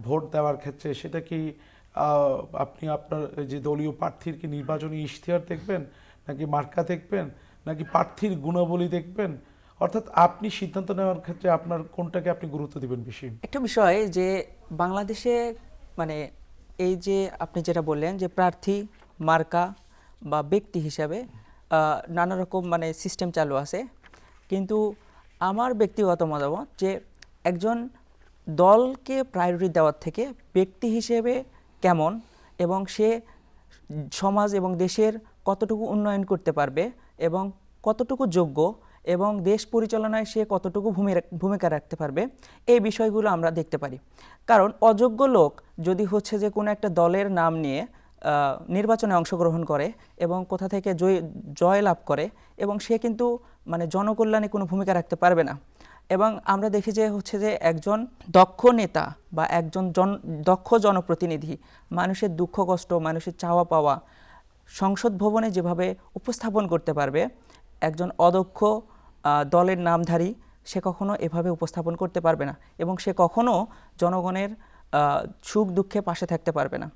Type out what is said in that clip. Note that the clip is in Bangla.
ভোট দেওয়ার ক্ষেত্রে সেটা কি আপনি আপনার যে দলীয় প্রার্থীর কি নির্বাচনী ইশতেহার দেখবেন, নাকি মার্কা দেখবেন, নাকি প্রার্থীর গুণাবলী দেখবেন? অর্থাৎ আপনি সিদ্ধান্ত নেওয়ার ক্ষেত্রে আপনার কোনটাকে আপনি গুরুত্ব দিবেন বেশি? একটা বিষয় যে বাংলাদেশে মানে এই যে আপনি যেটা বললেন যে প্রার্থী, মার্কা বা ব্যক্তি হিসাবে নানা রকম মানে সিস্টেম চালু আছে, কিন্তু আমার ব্যক্তিগত মতামত যে একজন দলকে প্রায়োরিটি দেওয়ার থেকে ব্যক্তি হিসেবে কেমন এবং সে সমাজ এবং দেশের কতটুকু উন্নয়ন করতে পারবে এবং কতটুকু যোগ্য এবং দেশ পরিচালনায় সে কতটুকু ভূমিকা রাখতে পারবে, এই বিষয়গুলো আমরা দেখতে পারি। কারণ অযোগ্য লোক যদি হচ্ছে যে কোনো একটা দলের নাম নিয়ে নির্বাচনে অংশগ্রহণ করে এবং কোথা থেকে জয় লাভ করে, এবং সে কিন্তু মানে জনকল্যাণে কোনো ভূমিকা রাখতে পারবে না। এবং আমরা দেখি যে হচ্ছে যে একজন দক্ষ নেতা বা একজন দক্ষ জনপ্রতিনিধি মানুষের দুঃখ কষ্ট, মানুষের চাওয়া পাওয়া সংসদ ভবনে যেভাবে উপস্থাপন করতে পারবে, একজন অদক্ষ দলের নামধারী সে কখনো এভাবে উপস্থাপন করতে পারবে না এবং সে কখনো জনগণের সুখ দুঃখে পাশে থাকতে পারবে না।